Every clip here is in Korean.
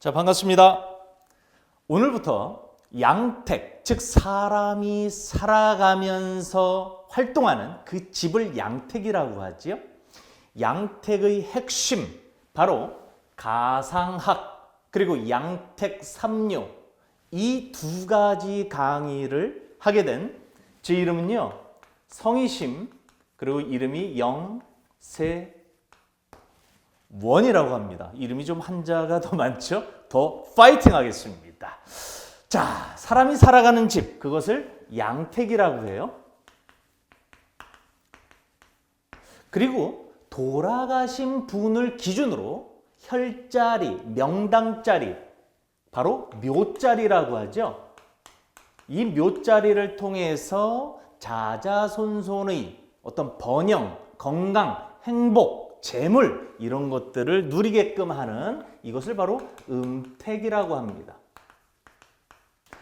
자, 반갑습니다. 오늘부터 양택, 즉 사람이 살아가면서 활동하는 그 집을 양택이라고 하지요. 양택의 핵심, 바로 가상학 그리고 양택 3류, 이 두 가지 강의를 하게 된 제 이름은요, 성희심, 그리고 이름이 영세원이라고 합니다. 이름이 좀 한자가 더 많죠? 더 파이팅 하겠습니다. 자, 사람이 살아가는 집, 그것을 양택이라고 해요. 그리고 돌아가신 분을 기준으로 혈자리, 명당자리, 바로 묘자리라고 하죠. 이 묘자리를 통해서 자자손손의 어떤 번영, 건강, 행복, 재물 이런 것들을 누리게끔 하는 이것을 바로 음택이라고 합니다.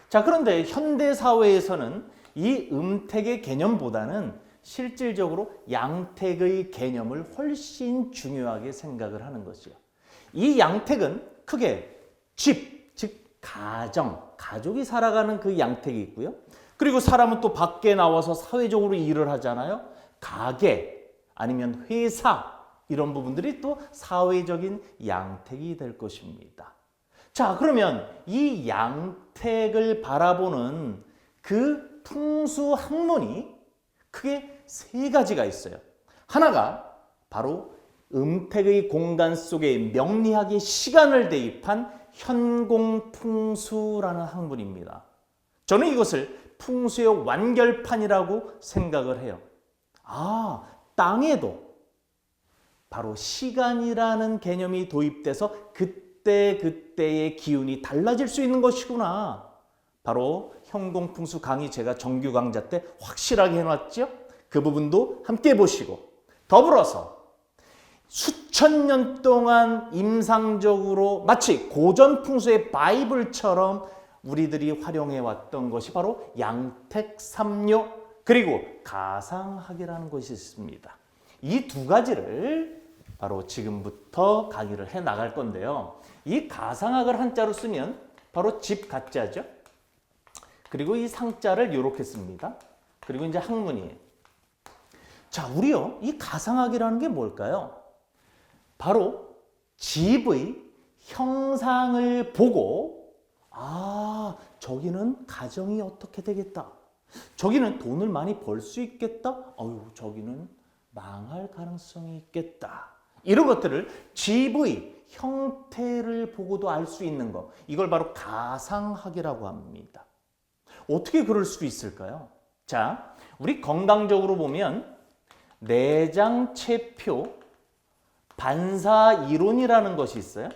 자, 그런데 현대 사회에서는 이 음택의 개념보다는 실질적으로 양택의 개념을 훨씬 중요하게 생각을 하는 것이요. 이 양택은 크게 집, 즉 가족이 살아가는 그 양택이 있고요. 그리고 사람은 또 밖에 나와서 사회적으로 일을 하잖아요. 가게 아니면 회사 이런 부분들이 또 사회적인 양택이 될 것입니다. 자, 그러면 이 양택을 바라보는 그 풍수 학문이 크게 세 가지가 있어요. 하나가 바로 음택의 공간 속에 명리학의 시간을 대입한 현공풍수라는 학문입니다. 저는 이것을 풍수의 완결판이라고 생각을 해요. 아, 땅에도 바로 시간이라는 개념이 도입돼서 그때의 기운이 달라질 수 있는 것이구나. 바로 현공풍수 강의 제가 정규 강좌 때 확실하게 해놨죠. 그 부분도 함께 보시고, 더불어서 수천 년 동안 임상적으로 마치 고전 풍수의 바이블처럼 우리들이 활용해왔던 것이 바로 양택 3류 그리고 가상학이라는 것이 있습니다. 이 두 가지를 바로 지금부터 강의를 해 나갈 건데요. 이 가상학을 한자로 쓰면 바로 집 가자죠. 그리고 이 상자를 이렇게 씁니다. 그리고 이제 학문이에요. 자, 우리요, 이 가상학이라는 게 뭘까요? 바로 집의 형상을 보고, 아, 저기는 가정이 어떻게 되겠다. 저기는 돈을 많이 벌 수 있겠다. 저기는 망할 가능성이 있겠다. 이런 것들을 집의 형태를 보고도 알 수 있는 것. 이걸 바로 가상학이라고 합니다. 어떻게 그럴 수 있을까요? 자, 우리 건강적으로 보면 내장체표 반사이론이라는 것이 있어요.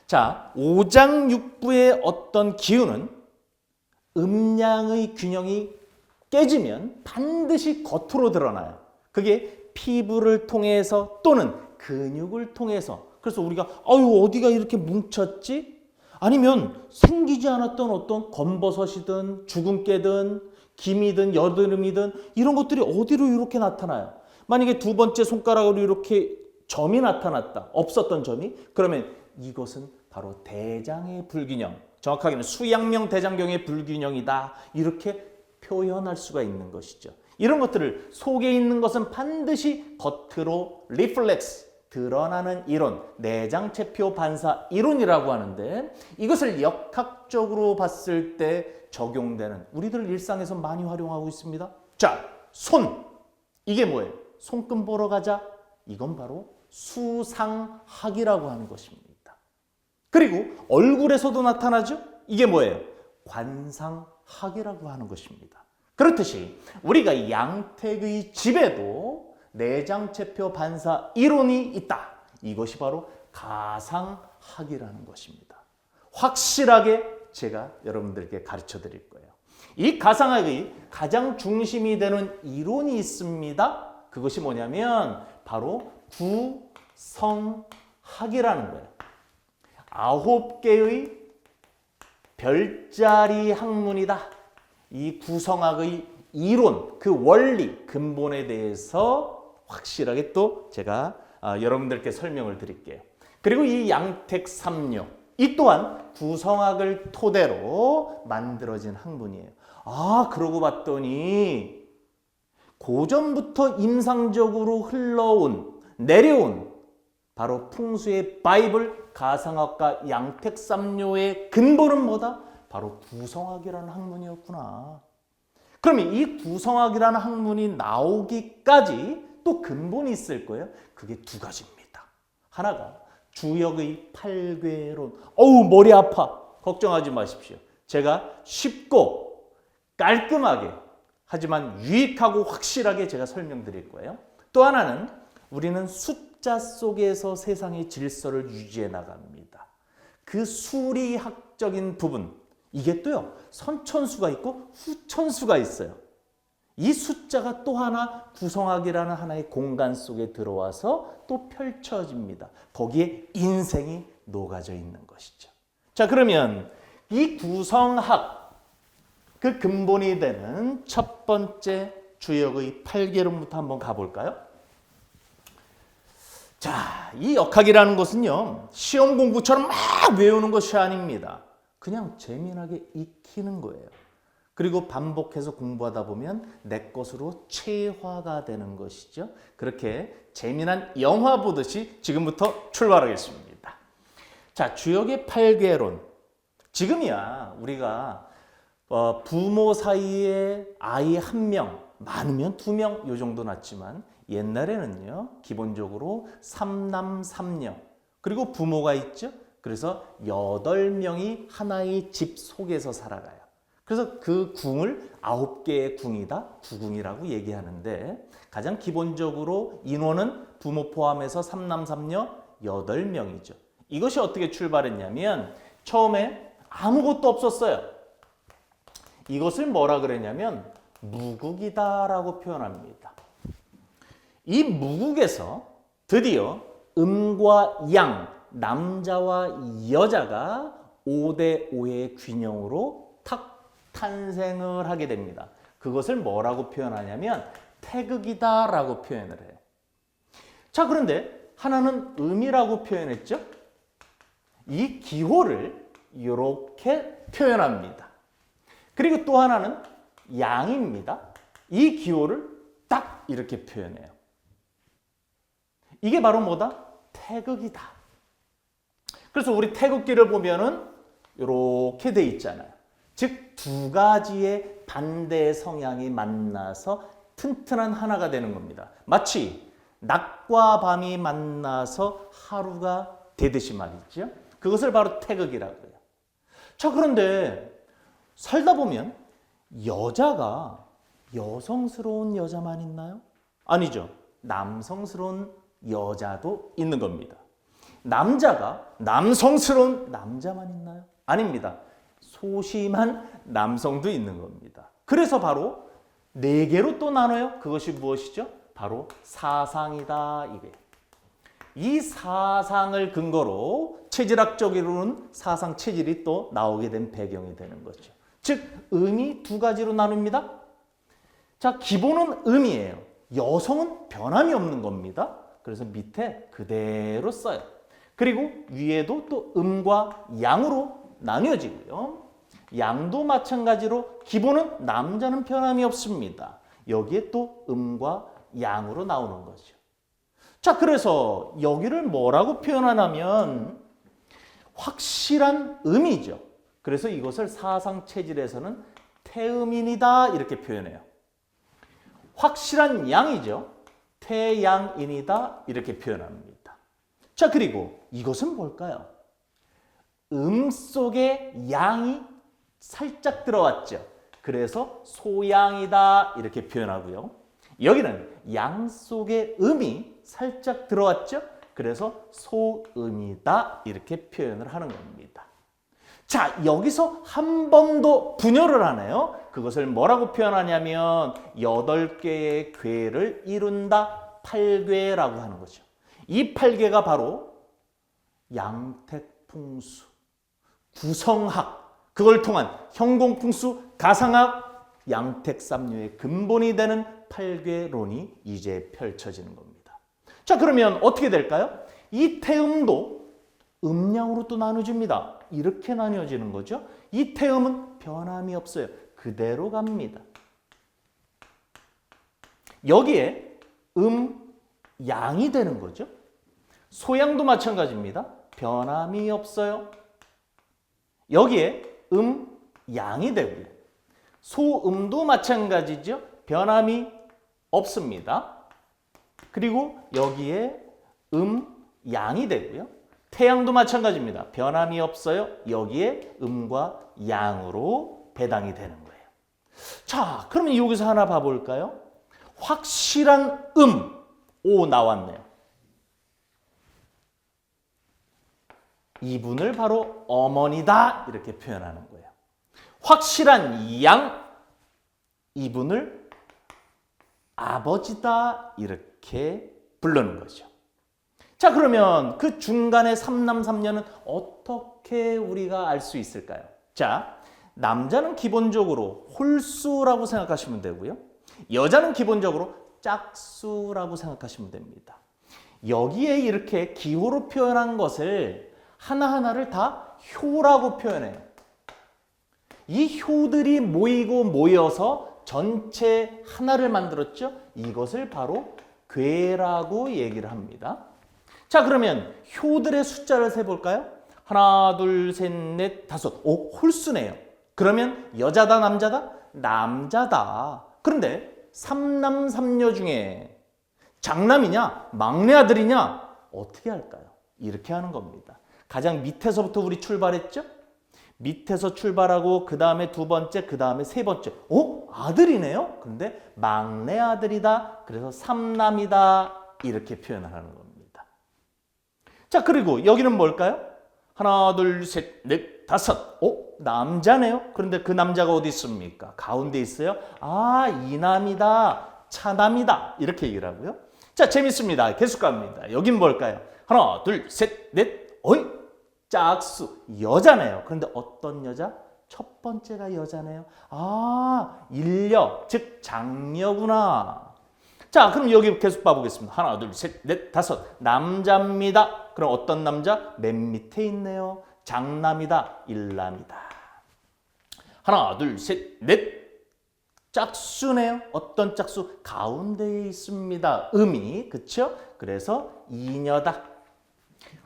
자, 오장육부의 어떤 기운은 음양의 균형이 깨지면 반드시 겉으로 드러나요. 그게 피부를 통해서 또는 근육을 통해서. 그래서 우리가 어디가 이렇게 뭉쳤지? 아니면 생기지 않았던 어떤 검버섯이든 주근깨든 김이든 여드름이든 이런 것들이 어디로 이렇게 나타나요? 만약에 두 번째 손가락으로 이렇게 점이 나타났다. 없었던 점이. 그러면 이것은 바로 대장의 불균형. 정확하게는 수양명 대장경의 불균형이다. 이렇게 표현할 수가 있는 것이죠. 이런 것들을 속에 있는 것은 반드시 겉으로 리플렉스, 드러나는 이론, 내장체표 반사 이론이라고 하는데 이것을 역학적으로 봤을 때 적용되는 우리들 일상에서 많이 활용하고 있습니다. 자, 손. 이게 뭐예요? 손금 보러 가자. 이건 바로 수상학이라고 하는 것입니다. 그리고 얼굴에서도 나타나죠? 이게 뭐예요? 관상학이라고 하는 것입니다. 그렇듯이 우리가 양택의 집에도 내장체표 반사 이론이 있다. 이것이 바로 가상학이라는 것입니다. 확실하게 제가 여러분들께 가르쳐 드릴 거예요. 이 가상학의 가장 중심이 되는 이론이 있습니다. 그것이 뭐냐면 바로 구성학이라는 거예요. 9개의 별자리 학문이다. 이 구성학의 이론, 그 원리, 근본에 대해서 확실하게 또 제가 여러분들께 설명을 드릴게요. 그리고 이 양택 3류, 이 또한 구성학을 토대로 만들어진 학문이에요. 아, 그러고 봤더니 고전부터 임상적으로 내려온 바로 풍수의 바이블, 가상학과 양택삼료의 근본은 뭐다? 바로 구성학이라는 학문이었구나. 그러면 이 구성학이라는 학문이 나오기까지 또 근본이 있을 거예요. 그게 두 가지입니다. 하나가 주역의 팔괘론. 어우, 머리 아파. 걱정하지 마십시오. 제가 쉽고 깔끔하게 하지만 유익하고 확실하게 제가 설명드릴 거예요. 또 하나는 우리는 숫자 속에서 세상의 질서를 유지해 나갑니다. 그 수리학적인 부분, 이게 또요, 선천수가 있고 후천수가 있어요. 이 숫자가 또 하나 구성학이라는 하나의 공간 속에 들어와서 또 펼쳐집니다. 거기에 인생이 녹아져 있는 것이죠. 자, 그러면 이 구성학, 그 근본이 되는 첫 번째 주역의 팔괘론부터 한번 가볼까요? 자, 이 역학이라는 것은요, 시험 공부처럼 막 외우는 것이 아닙니다. 그냥 재미나게 익히는 거예요. 그리고 반복해서 공부하다 보면 내 것으로 체화가 되는 것이죠. 그렇게 재미난 영화 보듯이 지금부터 출발하겠습니다. 자, 주역의 팔괘론. 지금이야 우리가 부모 사이에 아이 한 명, 많으면 두 명, 요 정도 낳지만 옛날에는요, 기본적으로 3남 3녀, 그리고 부모가 있죠. 그래서 8명이 하나의 집 속에서 살아가요. 그래서 그 궁을 9개의 궁이다, 구궁이라고 얘기하는데, 가장 기본적으로 인원은 부모 포함해서 3남 3녀 8명이죠. 이것이 어떻게 출발했냐면 처음에 아무것도 없었어요. 이것을 뭐라 그랬냐면 무국이다라고 표현합니다. 이 무국에서 드디어 음과 양, 남자와 여자가 5대5의 균형으로 탁 탄생을 하게 됩니다. 그것을 뭐라고 표현하냐면 태극이다라고 표현을 해요. 자, 그런데 하나는 음이라고 표현했죠. 이 기호를 이렇게 표현합니다. 그리고 또 하나는 양입니다. 이 기호를 딱 이렇게 표현해요. 이게 바로 뭐다? 태극이다. 그래서 우리 태극기를 보면은 이렇게 돼 있잖아요. 즉, 두 가지의 반대 성향이 만나서 튼튼한 하나가 되는 겁니다. 마치 낮과 밤이 만나서 하루가 되듯이 말이죠. 그것을 바로 태극이라고 해요. 자, 그런데 살다 보면 여자가 여성스러운 여자만 있나요? 아니죠. 남성스러운 여자도 있는 겁니다. 남자가 남성스러운 남자만 있나요? 아닙니다. 소심한 남성도 있는 겁니다. 그래서 바로 4개로 또 나눠요. 그것이 무엇이죠? 바로 사상이다, 이게. 이 사상을 근거로 체질학적으로는 사상 체질이 또 나오게 된 배경이 되는 거죠. 즉, 음이 두 가지로 나눕니다. 자, 기본은 음이에요. 여성은 변함이 없는 겁니다. 그래서 밑에 그대로 써요. 그리고 위에도 또 음과 양으로 나뉘어지고요. 양도 마찬가지로 기본은 남자는 변함이 없습니다. 여기에 또 음과 양으로 나오는 거죠. 자, 그래서 여기를 뭐라고 표현하냐면 확실한 음이죠. 그래서 이것을 사상 체질에서는 태음인이다 이렇게 표현해요. 확실한 양이죠. 태양인이다 이렇게 표현합니다. 자, 그리고 이것은 뭘까요? 음 속에 양이 살짝 들어왔죠. 그래서 소양이다 이렇게 표현하고요. 여기는 양 속에 음이 살짝 들어왔죠. 그래서 소음이다 이렇게 표현을 하는 겁니다. 자, 여기서 한 번 더 분열을 하네요. 그것을 뭐라고 표현하냐면 8개의 궤를 이룬다, 팔괘라고 하는 거죠. 이 팔괘가 바로 양택풍수, 구성학, 그걸 통한 형공풍수, 가상학, 양택삼류의 근본이 되는 팔괘론이 이제 펼쳐지는 겁니다. 자, 그러면 어떻게 될까요? 이 태음도 음양으로 또 나눠집니다. 이렇게 나뉘어지는 거죠. 이 태음은 변함이 없어요. 그대로 갑니다. 여기에 양이 되는 거죠. 소양도 마찬가지입니다. 변함이 없어요. 여기에 양이 되고요. 소음도 마찬가지죠. 변함이 없습니다. 그리고 여기에 양이 되고요. 태양도 마찬가지입니다. 변함이 없어요. 여기에 음과 양으로 배당이 되는 거예요. 자, 그러면 여기서 하나 봐볼까요? 확실한 오 나왔네요. 이분을 바로 어머니다 이렇게 표현하는 거예요. 확실한 양, 이분을 아버지다 이렇게 부르는 거죠. 자, 그러면 그 중간에 삼남삼녀는 어떻게 우리가 알 수 있을까요? 자, 남자는 기본적으로 홀수라고 생각하시면 되고요. 여자는 기본적으로 짝수라고 생각하시면 됩니다. 여기에 이렇게 기호로 표현한 것을 하나하나를 다 효라고 표현해요. 이 효들이 모이고 모여서 전체 하나를 만들었죠. 이것을 바로 궤라고 얘기를 합니다. 자, 그러면 효들의 숫자를 세볼까요? 하나, 둘, 셋, 넷, 다섯. 오, 홀수네요. 그러면 여자다, 남자다? 남자다. 그런데 삼남삼녀 중에 장남이냐, 막내 아들이냐? 어떻게 할까요? 이렇게 하는 겁니다. 가장 밑에서부터 우리 출발했죠? 밑에서 출발하고 그 다음에 두 번째, 그 다음에 세 번째. 아들이네요? 그런데 막내 아들이다. 그래서 삼남이다. 이렇게 표현을 하는 겁니다. 자, 그리고 여기는 뭘까요? 하나, 둘, 셋, 넷, 다섯. 남자네요? 그런데 그 남자가 어디 있습니까? 가운데 있어요? 이남이다. 차남이다. 이렇게 얘기를 하고요. 자, 재밌습니다. 계속 갑니다. 여긴 뭘까요? 하나, 둘, 셋, 넷, 짝수. 여자네요. 그런데 어떤 여자? 첫 번째가 여자네요. 인력, 즉 장녀구나. 자, 그럼 여기 계속 봐보겠습니다. 하나, 둘, 셋, 넷, 다섯. 남자입니다. 그럼 어떤 남자? 맨 밑에 있네요. 장남이다. 일남이다. 하나, 둘, 셋, 넷. 짝수네요. 어떤 짝수? 가운데에 있습니다. 음이. 그쵸? 그래서 이녀다.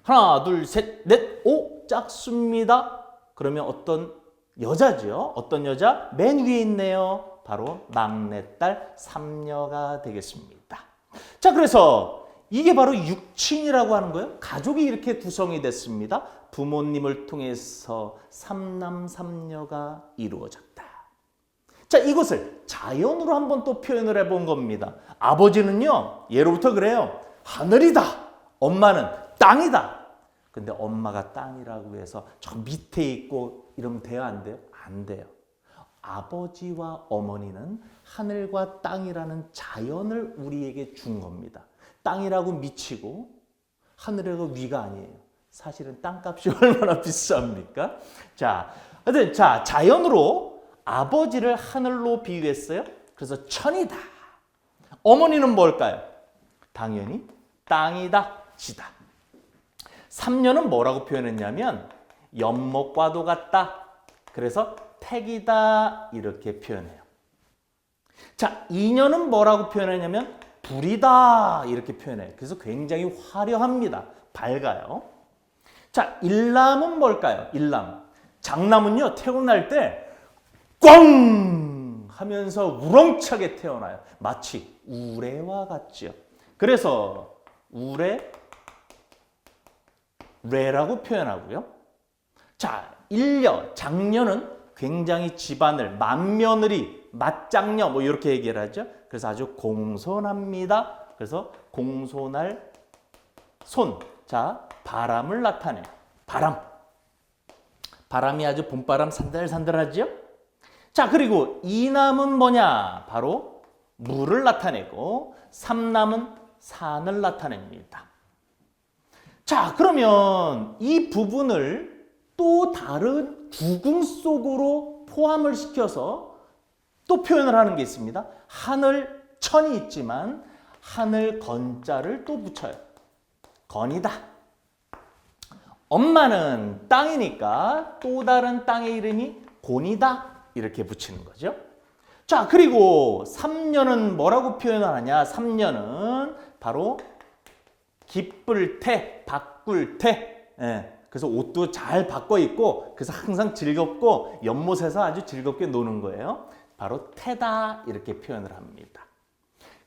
하나, 둘, 셋, 넷, 짝수입니다. 그러면 어떤 여자죠? 어떤 여자? 맨 위에 있네요. 바로 막내딸 삼녀가 되겠습니다. 자, 그래서 이게 바로 육친이라고 하는 거예요. 가족이 이렇게 구성이 됐습니다. 부모님을 통해서 삼남삼녀가 이루어졌다. 자, 이것을 자연으로 한번 또 표현을 해본 겁니다. 아버지는요, 예로부터 그래요. 하늘이다. 엄마는 땅이다. 근데 엄마가 땅이라고 해서 저 밑에 있고 이러면 돼요? 안 돼요? 안 돼요. 아버지와 어머니는 하늘과 땅이라는 자연을 우리에게 준 겁니다. 땅이라고 미치고 하늘이라고 위가 아니에요. 사실은 땅값이 얼마나 비쌉니까? 자, 자연으로 아버지를 하늘로 비유했어요. 그래서 천이다. 어머니는 뭘까요? 당연히 땅이다, 지다. 삼녀는 뭐라고 표현했냐면 연못과도 같다. 그래서 택이다 이렇게 표현해요. 자, 이녀는 뭐라고 표현하냐면 불이다 이렇게 표현해요. 그래서 굉장히 화려합니다. 밝아요. 자, 일남은 뭘까요? 일남. 장남은요, 태어날 때 꽝 하면서 우렁차게 태어나요. 마치 우레와 같죠. 그래서 레라고 표현하고요. 자, 일녀, 장녀는 굉장히 집안을 맏며느리, 맏장녀 뭐 이렇게 얘기를 하죠. 그래서 아주 공손합니다. 그래서 공손할 손. 자, 바람을 나타내요. 바람이 아주 봄바람 산들산들하죠. 자, 그리고 이남은 뭐냐? 바로 물을 나타내고 삼남은 산을 나타냅니다. 자, 그러면 이 부분을 또 다른 구궁 속으로 포함을 시켜서 또 표현을 하는 게 있습니다. 하늘, 천이 있지만 하늘 건자를 또 붙여요. 건이다. 엄마는 땅이니까 또 다른 땅의 이름이 곤이다. 이렇게 붙이는 거죠. 자, 그리고 3년은 뭐라고 표현하느냐? 3년은 바로 기쁠 때, 바꿀 때. 예, 그래서 옷도 잘 바꿔 입고 그래서 항상 즐겁고 연못에서 아주 즐겁게 노는 거예요. 바로 태다 이렇게 표현을 합니다.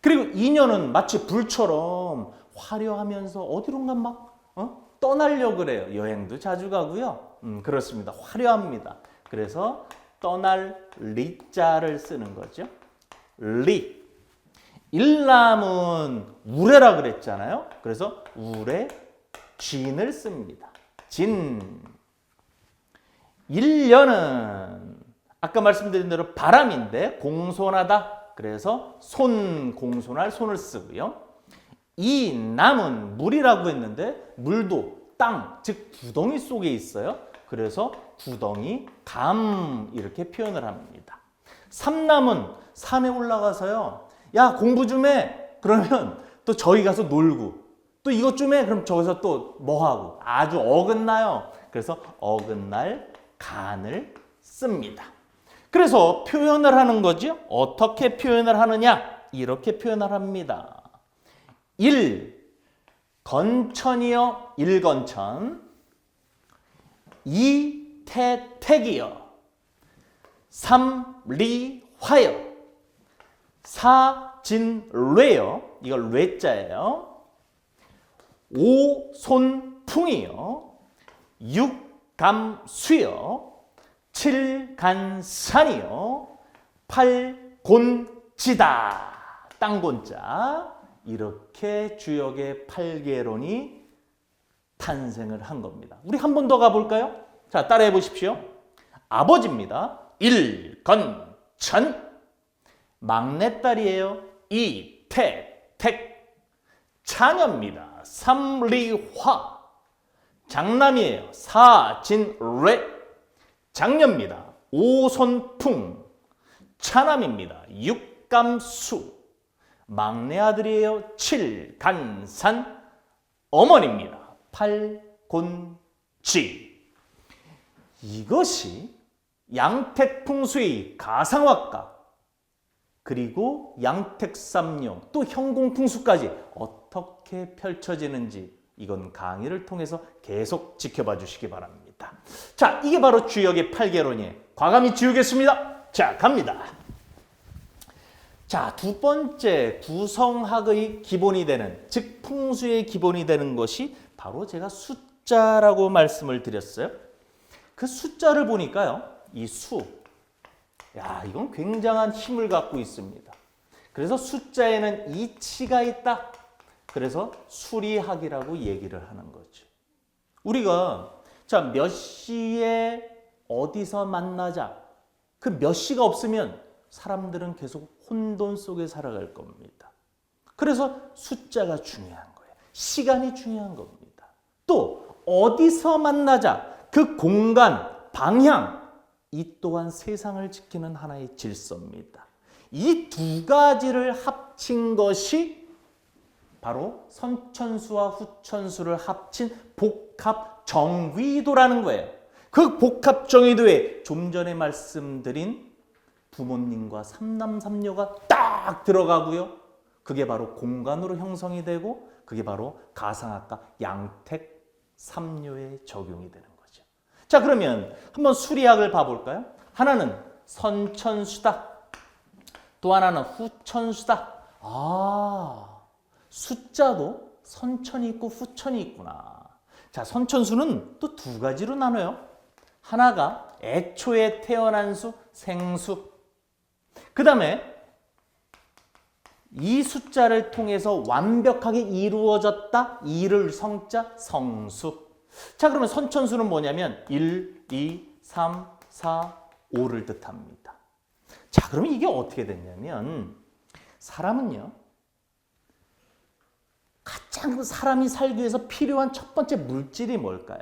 그리고 2년은 마치 불처럼 화려하면서 어디론가 막 떠나려고 그래요. 여행도 자주 가고요. 그렇습니다. 화려합니다. 그래서 떠날 리자를 쓰는 거죠. 리. 일남은 우레라 그랬잖아요. 그래서 우레 진을 씁니다. 진. 1년은 아까 말씀드린 대로 바람인데 공손하다. 그래서 손, 공손할 손을 쓰고요. 이 남은 물이라고 했는데 물도 땅, 즉 구덩이 속에 있어요. 그래서 구덩이, 감 이렇게 표현을 합니다. 3남은 산에 올라가서요. 야, 공부 좀 해. 그러면 또 저기 가서 놀고 또 이것 좀 해. 그럼 저기서 또 뭐 하고 아주 어긋나요. 그래서 어긋날 간을 씁니다. 그래서 표현을 하는 거죠. 어떻게 표현을 하느냐? 이렇게 표현을 합니다. 1. 건천이여 일건천. 2. 태택이여 3. 리화여 4. 진뢰여 이걸 뢰자예요. 5. 손풍이여 6. 감수여 7. 간산이여 8. 곤지다 땅곤자. 이렇게 주역의 8개론이 탄생을 한 겁니다. 우리 한 번 더 가볼까요? 자, 따라해 보십시오. 아버지입니다. 일건천. 막내딸이에요. 이태택. 자녀입니다. 삼리화. 장남이에요. 사진뢰. 장녀입니다. 오손풍. 차남입니다. 육감수. 막내 아들이에요. 칠간산. 어머니입니다. 팔곤지. 이것이 양택풍수의 가상화가 그리고 양택삼용 또 형공풍수까지 어떻게 펼쳐지는지 이건 강의를 통해서 계속 지켜봐 주시기 바랍니다. 자, 이게 바로 주역의 8개론이에요. 과감히 지우겠습니다. 자, 갑니다. 자, 두 번째 구성학의 기본이 되는, 즉 풍수의 기본이 되는 것이 바로 제가 숫자라고 말씀을 드렸어요. 그 숫자를 보니까요, 이 수, 야, 이건 굉장한 힘을 갖고 있습니다. 그래서 숫자에는 이치가 있다. 그래서 수리학이라고 얘기를 하는 거죠. 우리가 자, 몇 시에 어디서 만나자. 그 몇 시가 없으면 사람들은 계속 혼돈 속에 살아갈 겁니다. 그래서 숫자가 중요한 거예요. 시간이 중요한 겁니다. 또 어디서 만나자. 그 공간, 방향, 이 또한 세상을 지키는 하나의 질서입니다. 이 두 가지를 합친 것이 바로 선천수와 후천수를 합친 복합정귀도라는 거예요. 그 복합정귀도에 좀 전에 말씀드린 부모님과 삼남삼녀가 딱 들어가고요. 그게 바로 공간으로 형성이 되고 그게 바로 가상학과 양택삼묘에 적용이 되는 거죠. 자, 그러면 한번 수리학을 봐볼까요? 하나는 선천수다. 또 하나는 후천수다. 아, 숫자도 선천이 있고 후천이 있구나. 자, 선천수는 또 두 가지로 나눠요. 하나가 애초에 태어난 수, 생수. 그 다음에 이 숫자를 통해서 완벽하게 이루어졌다. 이를 성자, 성수. 자, 그러면 선천수는 뭐냐면 1, 2, 3, 4, 5를 뜻합니다. 자, 그러면 이게 어떻게 됐냐면 사람은요. 가장 사람이 살기 위해서 필요한 첫 번째 물질이 뭘까요?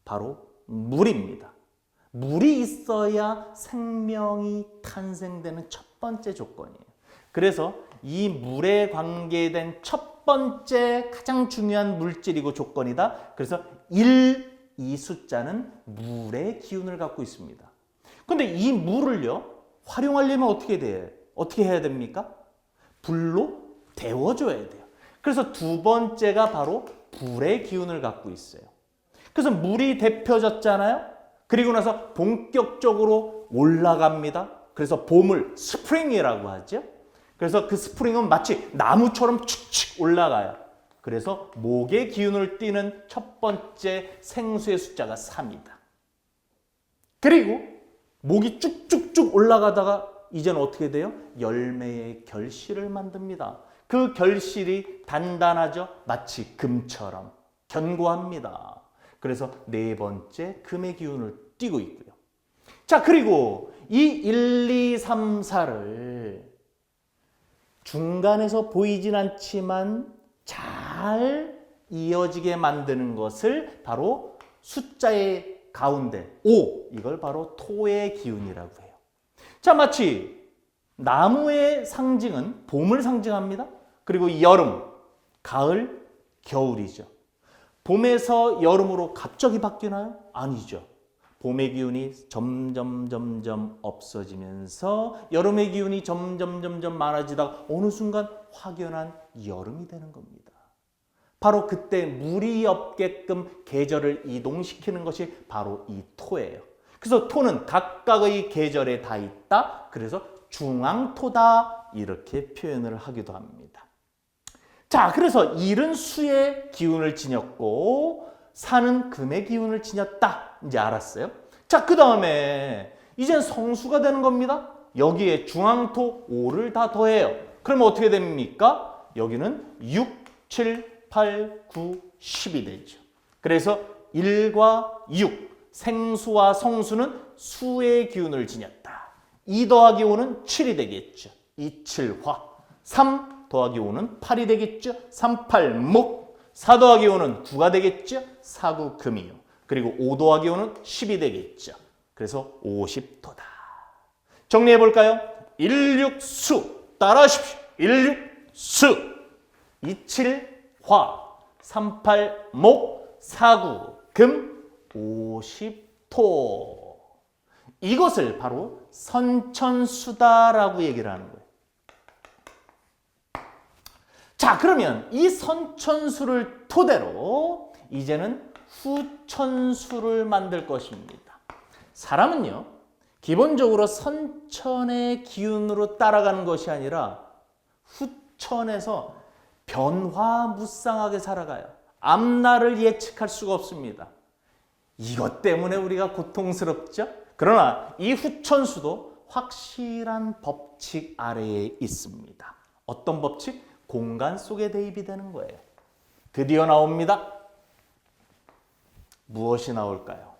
바로 물입니다. 물이 있어야 생명이 탄생되는 첫 번째 조건이에요. 그래서 이 물에 관계된 첫 번째 가장 중요한 물질이고 조건이다. 그래서 1, 이 숫자는 물의 기운을 갖고 있습니다. 근데 이 물을요, 활용하려면 어떻게 해야 됩니까? 불로 데워줘야 돼요. 그래서 두 번째가 바로 불의 기운을 갖고 있어요. 그래서 물이 데펴졌잖아요. 그리고 나서 본격적으로 올라갑니다. 그래서 봄을 스프링이라고 하죠. 그래서 그 스프링은 마치 나무처럼 축축 올라가요. 그래서 목의 기운을 띠는 첫 번째 생수의 숫자가 3이다. 그리고 목이 쭉쭉쭉 올라가다가 이제는 어떻게 돼요? 열매의 결실을 만듭니다. 그 결실이 단단하죠? 마치 금처럼 견고합니다. 그래서 네 번째 금의 기운을 띠고 있고요. 자, 그리고 이 1, 2, 3, 4를 중간에서 보이진 않지만 잘 이어지게 만드는 것을 바로 숫자의 가운데 5, 이걸 바로 토의 기운이라고 해요. 자, 마치 나무의 상징은 봄을 상징합니다. 그리고 여름, 가을, 겨울이죠. 봄에서 여름으로 갑자기 바뀌나요? 아니죠. 봄의 기운이 점점 없어지면서 여름의 기운이 점점 많아지다가 어느 순간 확연한 여름이 되는 겁니다. 바로 그때 물이 없게끔 계절을 이동시키는 것이 바로 이 토예요. 그래서 토는 각각의 계절에 다 있다. 그래서 중앙토다 이렇게 표현을 하기도 합니다. 자, 그래서 일은 수의 기운을 지녔고 사는 금의 기운을 지녔다. 이제 알았어요. 자, 그 다음에 이젠 성수가 되는 겁니다. 여기에 중앙토 5를 다 더해요. 그러면 어떻게 됩니까? 여기는 6, 7, 8, 9, 10이 되죠. 그래서 1과 6, 생수와 성수는 수의 기운을 지녔다. 2 더하기 5는 7이 되겠죠. 2, 7, 화. 3 더하기 5는 8이 되겠죠. 3, 8, 목. 4 더하기 5는 9가 되겠죠. 4, 9, 금이요. 그리고 5 더하기 5는 10이 되겠죠. 그래서 50토다. 정리해 볼까요? 16수. 따라하십시오. 16수. 27 화. 38 목. 49 금. 50토. 이것을 바로 선천수다라고 얘기를 하는 거예요. 자, 그러면 이 선천수를 토대로 이제는 후천수를 만들 것입니다. 사람은요, 기본적으로 선천의 기운으로 따라가는 것이 아니라 후천에서 변화무쌍하게 살아가요. 앞날을 예측할 수가 없습니다. 이것 때문에 우리가 고통스럽죠? 그러나 이 후천수도 확실한 법칙 아래에 있습니다. 어떤 법칙? 공간 속에 대입이 되는 거예요. 드디어 나옵니다. 무엇이 나올까요?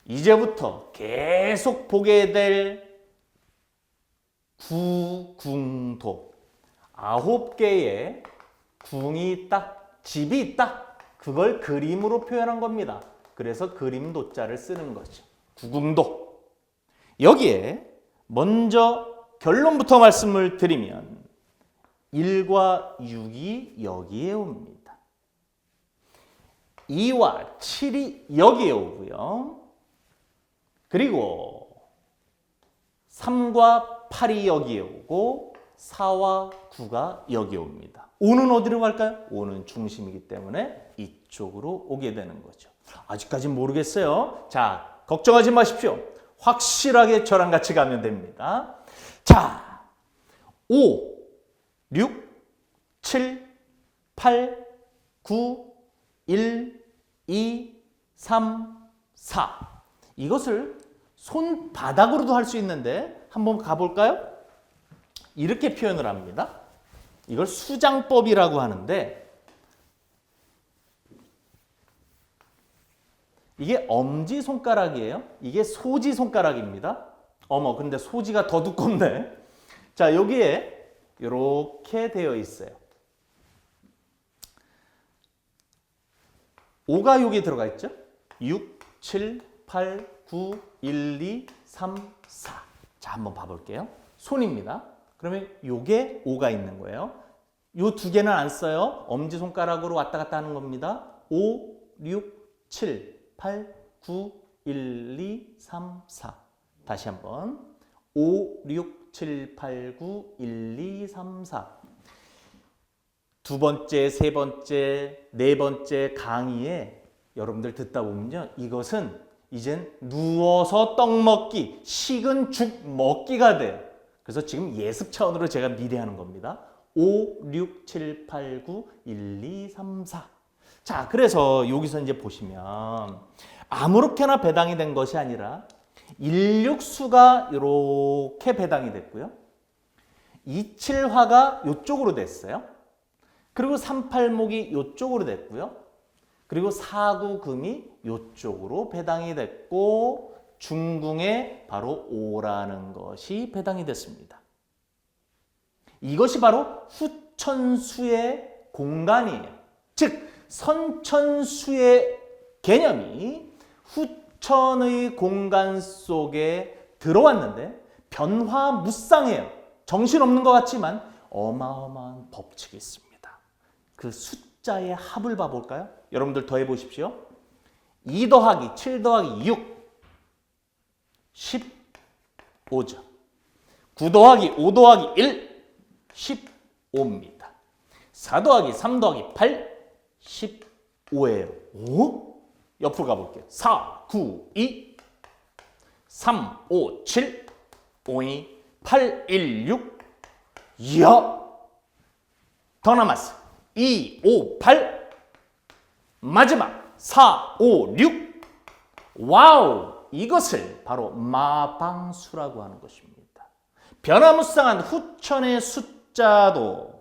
이제부터 계속 보게 될 구궁도. 9개의 궁이 있다, 집이 있다. 그걸 그림으로 표현한 겁니다. 그래서 그림도자를 쓰는 거죠. 구궁도. 여기에 먼저 결론부터 말씀을 드리면 1과 6이 여기에 옵니다. 2와 7이 여기에 오고요. 그리고 3과 8이 여기에 오고 4와 9가 여기에 옵니다. 5는 어디로 갈까요? 5는 중심이기 때문에 이쪽으로 오게 되는 거죠. 아직까지는 모르겠어요. 자, 걱정하지 마십시오. 확실하게 저랑 같이 가면 됩니다. 자, 5, 6, 7, 8, 9, 1, 2, 3, 4. 이것을 손바닥으로도 할 수 있는데 한번 가볼까요? 이렇게 표현을 합니다. 이걸 수장법이라고 하는데 이게 엄지손가락이에요. 이게 소지손가락입니다. 어머, 근데 소지가 더 두껍네. 자, 여기에 이렇게 되어 있어요. 5가 여기 들어가 있죠? 6, 7, 8, 9, 1, 2, 3, 4. 자, 한번 봐볼게요. 손입니다. 그러면 요게 5가 있는 거예요. 요 두 개는 안 써요. 엄지손가락으로 왔다 갔다 하는 겁니다. 5, 6, 7, 8, 9, 1, 2, 3, 4. 다시 한번. 5, 6, 7, 8, 9, 1, 2, 3, 4. 두 번째, 세 번째, 네 번째 강의에 여러분들 듣다 보면요. 이것은 이젠 누워서 떡 먹기, 식은 죽 먹기가 돼요. 그래서 지금 예습 차원으로 제가 미리 하는 겁니다. 5, 6, 7, 8, 9, 1, 2, 3, 4. 자, 그래서 여기서 이제 보시면 아무렇게나 배당이 된 것이 아니라 일육수가 이렇게 배당이 됐고요. 27화가 이쪽으로 됐어요. 그리고 38목이 이쪽으로 됐고요. 그리고 49금이 이쪽으로 배당이 됐고 중궁에 바로 5라는 것이 배당이 됐습니다. 이것이 바로 후천수의 공간이에요. 즉 선천수의 개념이 후천의 공간 속에 들어왔는데 변화무쌍해요. 정신없는 것 같지만 어마어마한 법칙이 있습니다. 그 숫자의 합을 봐볼까요? 여러분들 더해 보십시오. 2 더하기 7 더하기 6 15죠. 9 더하기 5 더하기 1 15입니다. 4 더하기 3 더하기 8 15예요. 오? 옆으로 가볼게요. 4, 9, 2 3, 5, 7 5, 2, 8, 1, 6 이야! 더 남았어. 2, 5, 8 마지막 4, 5, 6 와우! 이것을 바로 마방수라고 하는 것입니다. 변화무쌍한 후천의 숫자도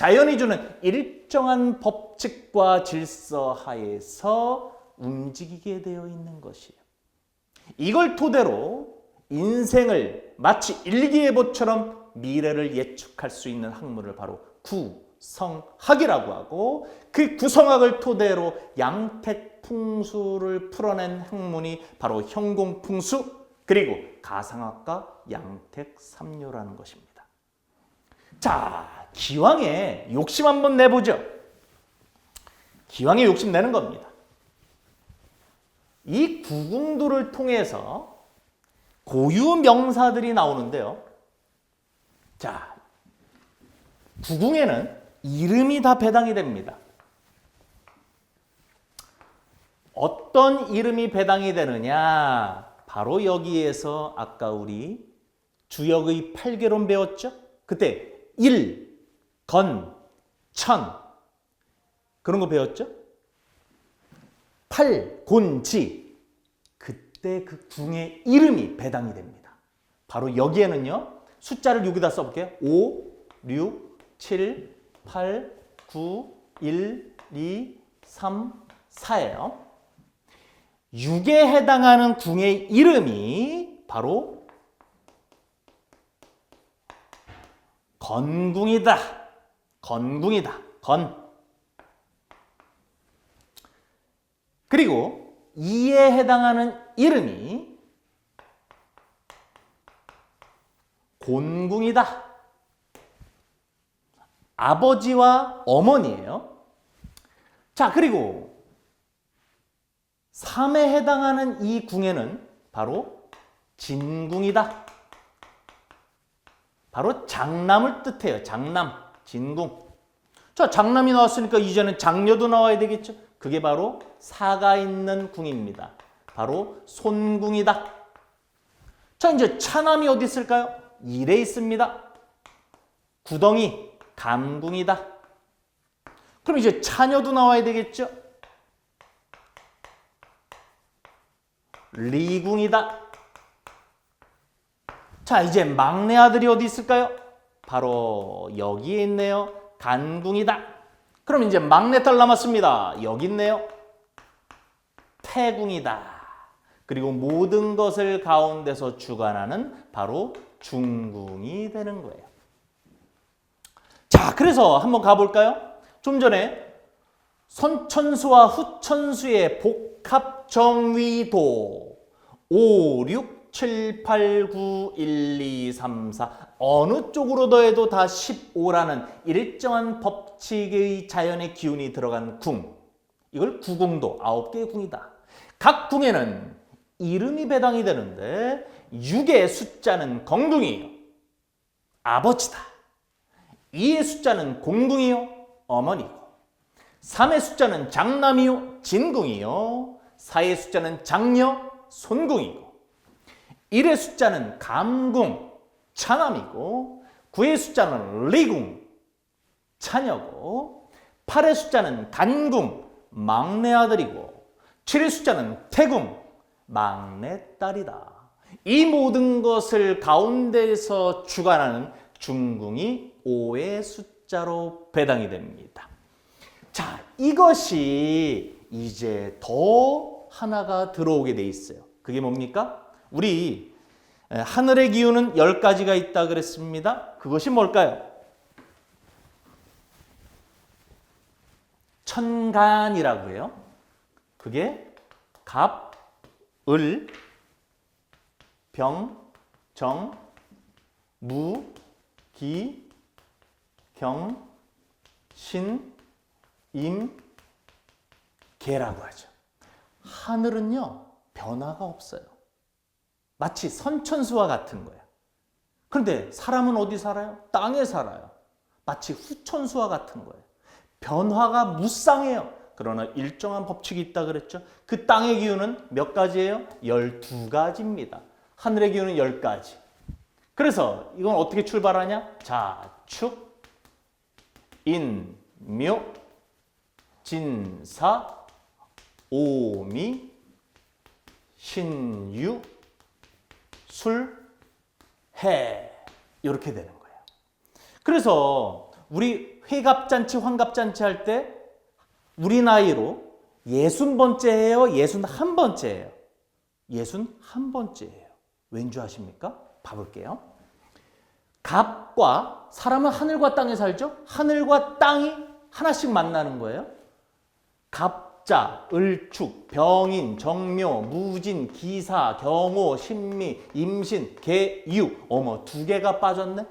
자연이 주는 일정한 법칙과 질서 하에서 움직이게 되어 있는 것이에요. 이걸 토대로 인생을 마치 일기예보처럼 미래를 예측할 수 있는 학문을 바로 구성학이라고 하고 그 구성학을 토대로 양택풍수를 풀어낸 학문이 바로 현공풍수 그리고 가상학과 양택삼료라는 것입니다. 자, 기왕에 욕심 한번 내보죠. 기왕에 욕심 내는 겁니다. 이 구궁도를 통해서 고유 명사들이 나오는데요. 자, 구궁에는 이름이 다 배당이 됩니다. 어떤 이름이 배당이 되느냐? 바로 여기에서 아까 우리 주역의 8개론 배웠죠? 그때 일, 건, 천 그런 거 배웠죠? 팔, 곤, 지 그때 그 궁의 이름이 배당이 됩니다. 바로 여기에는요. 숫자를 여기다 써볼게요. 5, 6, 7, 8, 9, 1, 2, 3, 4예요. 6에 해당하는 궁의 이름이 바로 건궁이다. 건궁이다. 건. 그리고 2에 해당하는 이름이 곤궁이다. 아버지와 어머니예요. 자, 그리고 3에 해당하는 이 궁에는 바로 진궁이다. 바로 장남을 뜻해요. 장남, 진궁. 자, 장남이 나왔으니까 이제는 장녀도 나와야 되겠죠. 그게 바로 사가 있는 궁입니다. 바로 손궁이다. 자, 이제 차남이 어디 있을까요? 1에 있습니다. 구덩이, 감궁이다. 그럼 이제 차녀도 나와야 되겠죠? 리궁이다. 자, 이제 막내 아들이 어디 있을까요? 바로 여기에 있네요. 간궁이다. 그럼 이제 막내딸 남았습니다. 여기 있네요. 태궁이다. 그리고 모든 것을 가운데서 주관하는 바로 중궁이 되는 거예요. 자, 그래서 한번 가볼까요? 좀 전에 선천수와 후천수의 복합정위도 5, 6, 7, 8, 9, 1, 2, 3, 4 어느 쪽으로 더해도 다 15라는 일정한 법칙의 자연의 기운이 들어간 궁. 이걸 구궁도 9개의 궁이다. 각 궁에는 이름이 배당이 되는데 6의 숫자는 건궁이요. 아버지다. 2의 숫자는 공궁이요. 어머니고. 3의 숫자는 장남이요. 진궁이요. 4의 숫자는 장녀. 손궁이고. 1의 숫자는 감궁. 차남이고. 9의 숫자는 리궁. 차녀고. 8의 숫자는 단궁. 막내 아들이고. 7의 숫자는 태궁. 막내 딸이다. 이 모든 것을 가운데에서 주관하는 중궁이 5의 숫자로 배당이 됩니다. 자, 이것이 이제 더 하나가 들어오게 돼 있어요. 그게 뭡니까? 우리 하늘의 기운은 10가지가 있다 그랬습니다. 그것이 뭘까요? 천간이라고 해요. 그게 갑, 을, 병, 정, 무, 기, 경, 신, 임, 개라고 하죠. 하늘은요, 변화가 없어요. 마치 선천수와 같은 거예요. 그런데 사람은 어디 살아요? 땅에 살아요. 마치 후천수와 같은 거예요. 변화가 무쌍해요. 그러나 일정한 법칙이 있다 그랬죠. 그 땅의 기운은 몇 가지예요? 12가지입니다. 하늘의 기운은 10가지. 그래서 이건 어떻게 출발하냐? 자축, 인, 묘, 진사, 오미, 신유, 술, 해 이렇게 되는 거예요. 그래서 우리 회갑잔치, 환갑잔치 할 때 우리 나이로 60번째예요? 61번째예요? 61번째예요. 왠 줄 아십니까? 봐볼게요. 갑과 사람은 하늘과 땅에 살죠? 하늘과 땅이 하나씩 만나는 거예요. 갑자, 을축, 병인, 정묘, 무진, 기사, 경호, 신미, 임신, 개유. 어머, 2개가 빠졌네?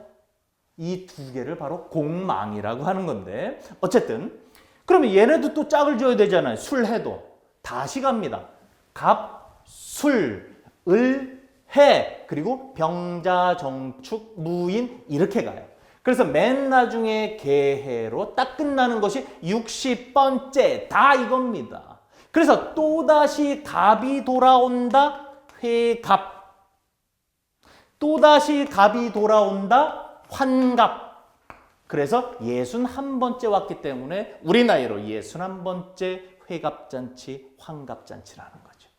이 2개를 바로 공망이라고 하는 건데 어쨌든 그러면 얘네도 또 짝을 지어야 되잖아요. 술해도. 다시 갑니다. 갑, 술, 을, 해 그리고 병자, 정축, 무인 이렇게 가요. 그래서 맨 나중에 개해로 딱 끝나는 것이 60번째 다 이겁니다. 그래서 또다시 갑이 돌아온다. 회갑. 또다시 갑이 돌아온다. 환갑. 그래서 61번째 왔기 때문에 우리 나이로 61번째 회갑잔치, 환갑잔치라는 거죠.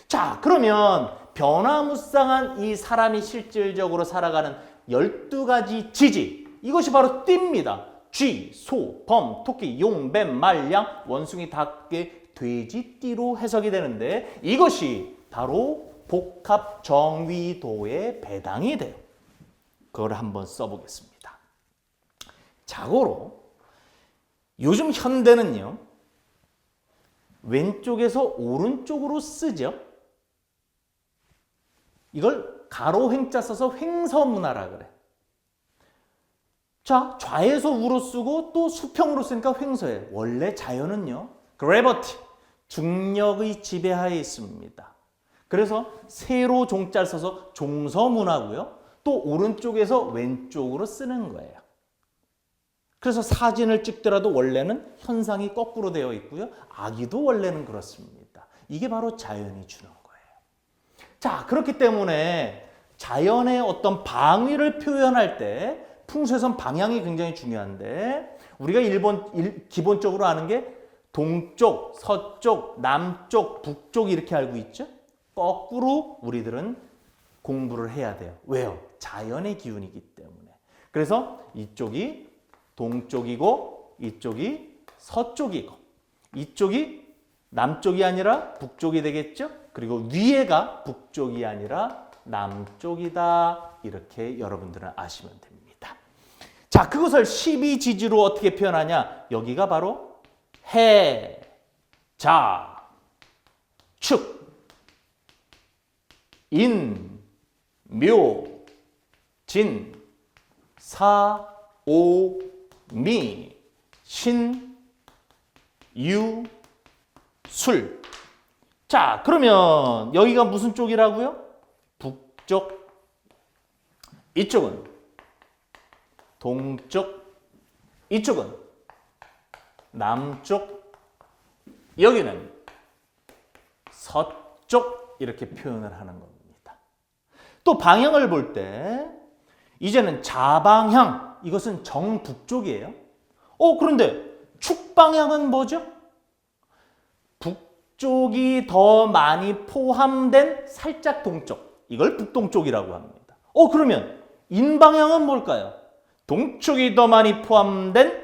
자, 그러면 변화무쌍한 이 사람이 실질적으로 살아가는 12가지 지지. 이것이 바로 띠입니다. 쥐, 소, 범, 토끼, 용, 뱀, 말, 양, 원숭이, 닭개, 돼지, 띠로 해석이 되는데 이것이 바로 복합 정위도에 배당이 돼요. 그걸 한번 써보겠습니다. 자고로 요즘 현대는요. 왼쪽에서 오른쪽으로 쓰죠. 이걸 가로 횡자 써서 횡서문화라 그래. 자, 좌에서 우로 쓰고 또 수평으로 쓰니까 횡서예요. 원래 자연은요. 그래비티, 중력의 지배하에 있습니다. 그래서 세로 종자를 써서 종서문화고요. 또 오른쪽에서 왼쪽으로 쓰는 거예요. 그래서 사진을 찍더라도 원래는 현상이 거꾸로 되어 있고요. 아기도 원래는 그렇습니다. 이게 바로 자연이 주는 거예요. 자, 그렇기 때문에 자연의 어떤 방위를 표현할 때 풍수에선 방향이 굉장히 중요한데 우리가 기본적으로 아는 게 동쪽, 서쪽, 남쪽, 북쪽 이렇게 알고 있죠? 거꾸로 우리들은 공부를 해야 돼요. 왜요? 자연의 기운이기 때문에. 그래서 이쪽이 동쪽이고 이쪽이 서쪽이고 이쪽이 남쪽이 아니라 북쪽이 되겠죠? 그리고 위에가 북쪽이 아니라 남쪽이다. 이렇게 여러분들은 아시면 됩니다. 자, 그것을 12지지로 어떻게 표현하냐? 여기가 바로 해, 자, 축, 인, 묘, 진, 사, 오, 미, 신, 유, 술. 자, 그러면 여기가 무슨 쪽이라고요? 북쪽. 이쪽은 동쪽. 이쪽은 남쪽. 여기는 서쪽. 이렇게 표현을 하는 겁니다. 또 방향을 볼 때 이제는 자방향. 이것은 정북쪽이에요. 그런데 축방향은 뭐죠? 북쪽이 더 많이 포함된 살짝 동쪽. 이걸 북동쪽이라고 합니다. 그러면 인방향은 뭘까요? 동쪽이 더 많이 포함된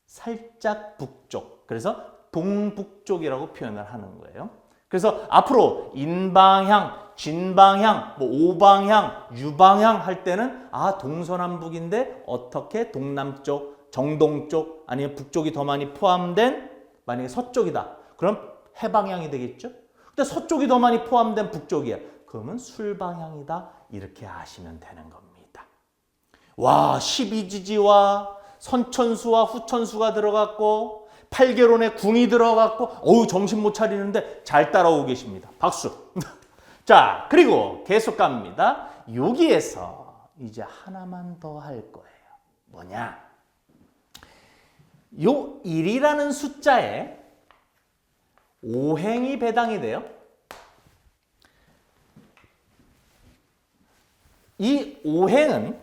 살짝 북쪽. 그래서 동북쪽이라고 표현을 하는 거예요. 그래서 앞으로 인방향, 진방향, 오방향, 유방향 할 때는 동서남북인데 어떻게 동남쪽, 정동쪽 아니면 북쪽이 더 많이 포함된 만약에 서쪽이다. 그럼 해방향이 되겠죠? 근데 서쪽이 더 많이 포함된 북쪽이야. 그러면 술방향이다. 이렇게 아시면 되는 겁니다. 와, 12지지와 선천수와 후천수가 들어갔고 8개론에 궁이 들어갔고 정신 못 차리는데 잘 따라오고 계십니다. 박수. 자, 그리고 계속 갑니다. 여기에서 이제 하나만 더 할 거예요. 뭐냐? 요 1이라는 숫자에 오행이 배당이 돼요. 이 오행은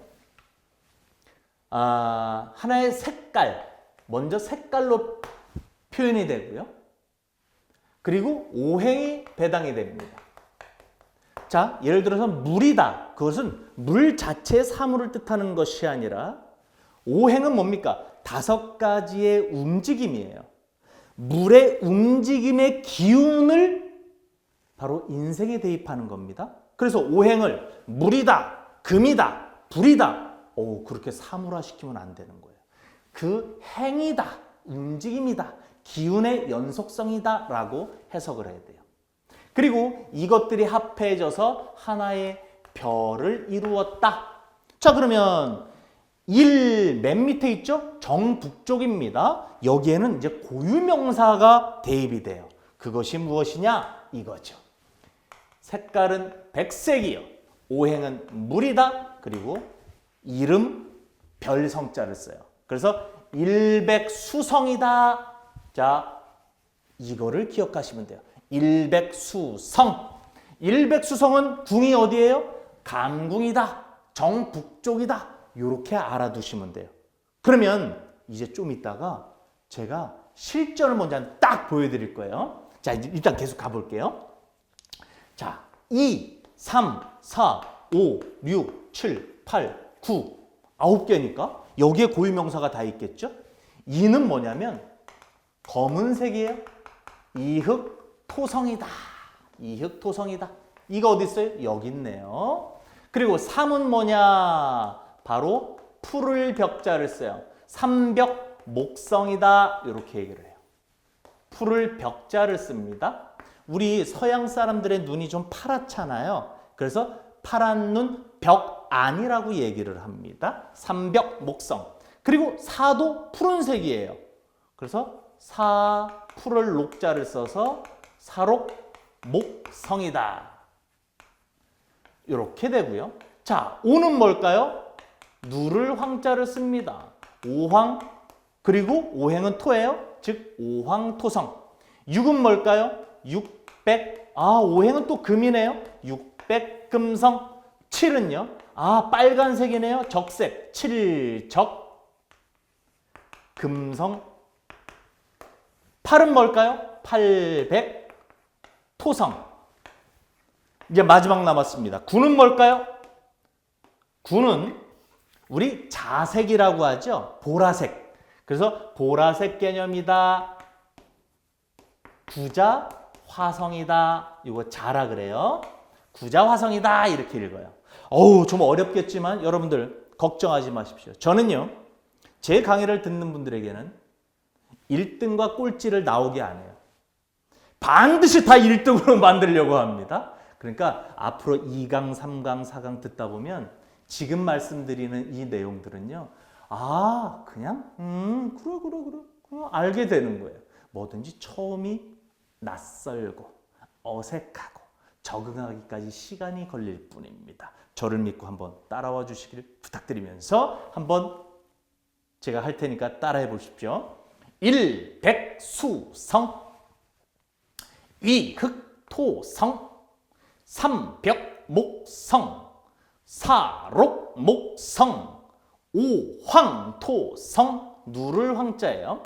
하나의 색깔, 먼저 색깔로 표현이 되고요. 그리고 오행이 배당이 됩니다. 자, 예를 들어서 물이다. 그것은 물 자체의 사물을 뜻하는 것이 아니라 오행은 뭡니까? 5가지의 움직임이에요. 물의 움직임의 기운을 바로 인생에 대입하는 겁니다. 그래서 오행을 물이다, 금이다, 불이다. 그렇게 사물화시키면 안 되는 거예요. 그 행이다, 움직임이다, 기운의 연속성이다 라고 해석을 해야 돼요. 그리고 이것들이 합해져서 하나의 별을 이루었다. 자, 그러면 1 맨 밑에 있죠? 정북쪽입니다. 여기에는 이제 고유명사가 대입이 돼요. 그것이 무엇이냐? 이거죠. 색깔은 백색이요. 오행은 물이다. 그리고 이름 별성자를 써요. 그래서 일백수성이다. 자, 이거를 기억하시면 돼요. 일백수성. 일백수성은 궁이 어디예요? 감궁이다. 정북쪽이다. 이렇게 알아두시면 돼요. 그러면 이제 좀 이따가 제가 실전을 먼저 딱 보여드릴 거예요. 자, 이제 일단 계속 가볼게요. 자, 2, 3, 4, 5, 6, 7, 8, 9, 9개니까 여기에 고유명사가 다 있겠죠? 2는 뭐냐면 검은색이에요. 이흑토성이다. 이흑토성이다. 이거 어디 있어요? 여기 있네요. 그리고 3은 뭐냐? 바로 푸를 벽자를 써요. 삼벽 목성이다. 이렇게 얘기를 해요. 푸를 벽자를 씁니다. 우리 서양 사람들의 눈이 좀 파랗잖아요. 그래서 파란 눈 벽안이라고 얘기를 합니다. 삼벽 목성. 그리고 사도 푸른색이에요. 그래서 사 푸를 녹자를 써서 사록 목성이다. 이렇게 되고요. 자, 오는 뭘까요? 누를 황자를 씁니다. 오황. 그리고 오행은 토예요. 즉 오황토성. 6은 뭘까요? 육백. 오행은 또 금이네요. 육백금성. 7은요? 빨간색이네요. 적색. 칠적. 금성. 8은 뭘까요? 팔백. 토성. 이제 마지막 남았습니다. 9는 뭘까요? 9는 우리 자색이라고 하죠. 보라색. 그래서 보라색 개념이다. 구자 화성이다. 이거 자라 그래요. 구자 화성이다. 이렇게 읽어요. 좀 어렵겠지만 여러분들 걱정하지 마십시오. 저는요, 제 강의를 듣는 분들에게는 1등과 꼴찌를 나오게 안 해요. 반드시 다 1등으로 만들려고 합니다. 그러니까 앞으로 2강, 3강, 4강 듣다 보면 지금 말씀드리는 이 내용들은요. 아, 그냥 그래 알게 되는 거예요. 뭐든지 처음이 낯설고 어색하고 적응하기까지 시간이 걸릴 뿐입니다. 저를 믿고 한번 따라와 주시길 부탁드리면서 한번 제가 할 테니까 따라해 보십시오. 일백수성, 이흑토성, 삼벽목성, 사록목성, 오황토성, 누를 황자예요.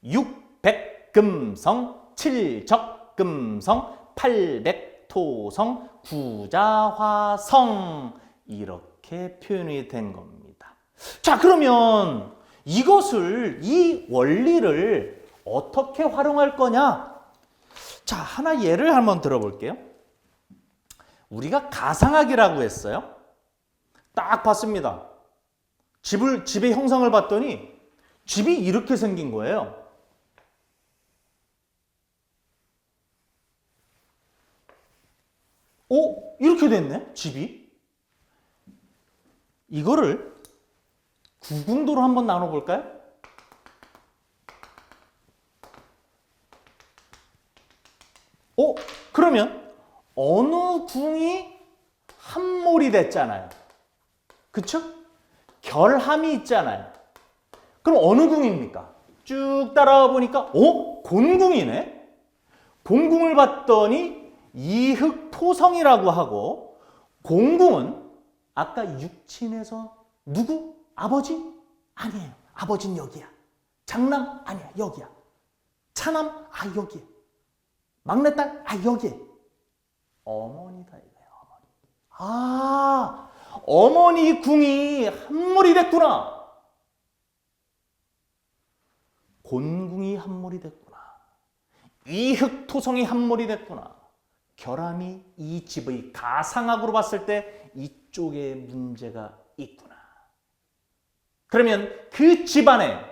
육백금성, 칠적금성, 팔백토성, 구자화성, 이렇게 표현이 된 겁니다. 자, 그러면 이 원리를 어떻게 활용할 거냐? 자, 하나 예를 한번 들어볼게요. 우리가 가상학이라고 했어요. 딱 봤습니다. 집의 형상을 봤더니 집이 이렇게 생긴 거예요. 이렇게 됐네, 집이. 이거를 구궁도로 한번 나눠볼까요? 그러면 어느 궁이 함몰이 됐잖아요. 그쵸? 결함이 있잖아요. 그럼 어느 궁입니까? 쭉 따라와 보니까 곤궁이네. 곤궁을 봤더니 이흑토성이라고 하고, 곤궁은 아까 육친에서 누구? 아버지? 아니에요. 아버지는 여기야. 장남? 아니야. 여기야. 차남? 여기야. 막내딸? 여기에. 어머니다 이거예요. 어머니. 어머니 궁이 함몰이 됐구나. 곤궁이 함몰이 됐구나. 이흑토성이 함몰이 됐구나. 결함이 이 집의 가상학으로 봤을 때 이쪽에 문제가 있구나. 그러면 그 집안에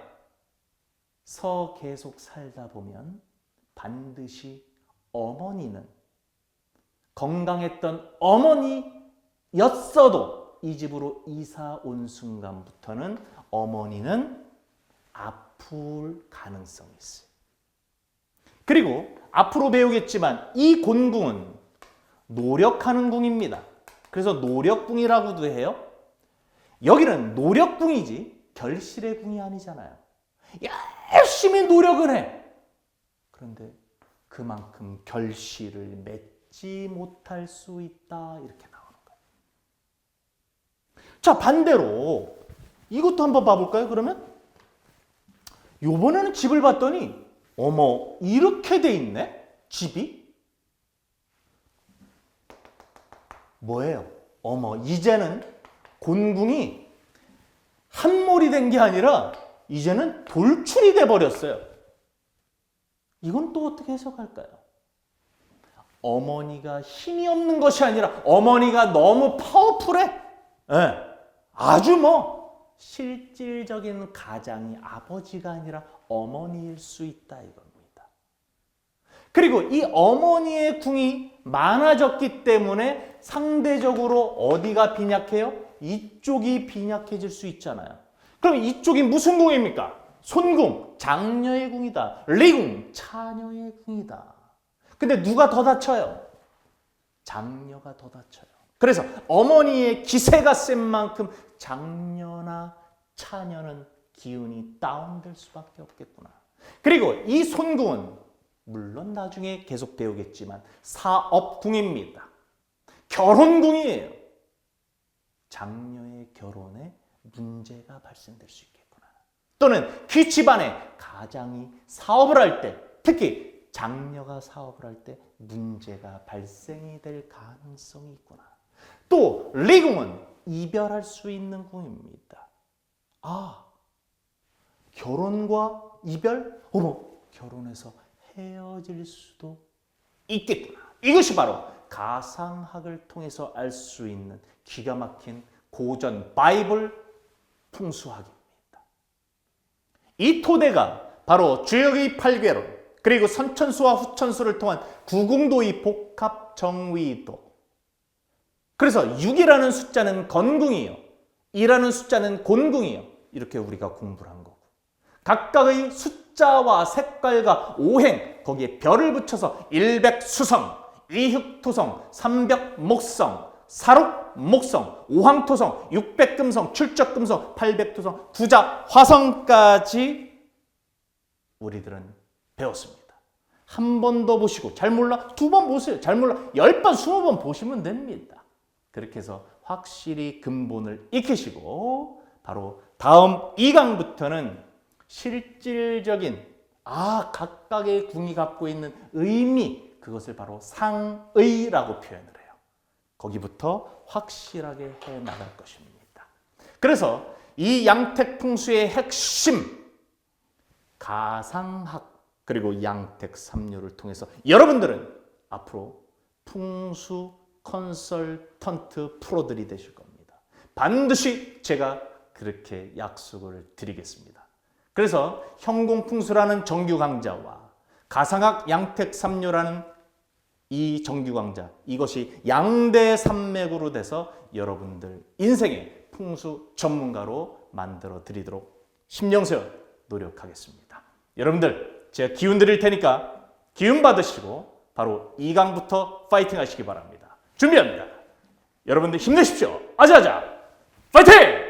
계속 살다 보면 반드시 어머니는 건강했던 어머니였어도 이 집으로 이사 온 순간부터는 어머니는 아플 가능성이 있어요. 그리고 앞으로 배우겠지만 이 곤궁은 노력하는 궁입니다. 그래서 노력궁이라고도 해요. 여기는 노력궁이지 결실의 궁이 아니잖아요. 열심히 노력을 해. 그런데 그만큼 결실을 맺지 못할 수 있다. 이렇게 나오는 거예요. 자, 반대로 이것도 한번 봐볼까요? 그러면 요번에는 집을 봤더니 어머, 이렇게 돼 있네? 집이? 뭐예요? 어머, 이제는 곤궁이 함몰이 된 게 아니라 이제는 돌출이 돼 버렸어요. 이건 또 어떻게 해석할까요? 어머니가 힘이 없는 것이 아니라 어머니가 너무 파워풀해. 아주 실질적인 가장이 아버지가 아니라 어머니일 수 있다 이겁니다. 그리고 이 어머니의 궁이 많아졌기 때문에 상대적으로 어디가 빈약해요? 이쪽이 빈약해질 수 있잖아요. 그럼 이쪽이 무슨 궁입니까? 손궁, 장녀의 궁이다. 리궁, 차녀의 궁이다. 근데 누가 더 다쳐요? 장녀가 더 다쳐요. 그래서 어머니의 기세가 센 만큼 장녀나 차녀는 기운이 다운될 수밖에 없겠구나. 그리고 이 손궁은 물론 나중에 계속 배우겠지만 사업궁입니다. 결혼궁이에요. 장녀의 결혼에 문제가 발생될 수 있겠구나. 또는 그 집안에 가장이 사업을 할 때, 특히 장녀가 사업을 할 때 문제가 발생이 될 가능성이 있구나. 또 리궁은 이별할 수 있는 궁입니다. 결혼과 이별? 결혼해서 헤어질 수도 있겠구나. 이것이 바로 가상학을 통해서 알 수 있는 기가 막힌 고전 바이블 풍수학입니다. 이 토대가 바로 주역의 8궤론, 그리고 선천수와 후천수를 통한 구궁도의 복합 정위도. 그래서 6이라는 숫자는 건궁이요, 2라는 숫자는 곤궁이요. 이렇게 우리가 공부를 한 거고, 각각의 숫자와 색깔과 오행, 거기에 별을 붙여서 일백수성, 이흑토성, 삼백목성, 사록목성, 오황토성, 육백금성, 출적금성, 팔백토성, 구자화성까지 우리들은 배웠습니다. 한 번 더 보시고 잘 몰라? 2번 보세요. 잘 몰라? 10번, 20번 보시면 됩니다. 그렇게 해서 확실히 근본을 익히시고 바로 다음 2강부터는 실질적인 각각의 궁이 갖고 있는 의미, 그것을 바로 상의라고 표현을 해요. 거기부터 확실하게 해 나갈 것입니다. 그래서 이 양택풍수의 핵심, 가상학 그리고 양택삼료를 통해서 여러분들은 앞으로 풍수 컨설턴트 프로들이 되실 겁니다. 반드시 제가 그렇게 약속을 드리겠습니다. 그래서 현공풍수라는 정규 강좌와 가상학 양택삼료라는 이 정규 강좌, 이것이 양대 산맥으로 돼서 여러분들 인생의 풍수 전문가로 만들어 드리도록 신명세워 노력하겠습니다. 여러분들 제가 기운 드릴 테니까 기운 받으시고 바로 2강부터 파이팅 하시기 바랍니다. 준비합니다. 여러분들 힘내십시오. 아자아자 파이팅!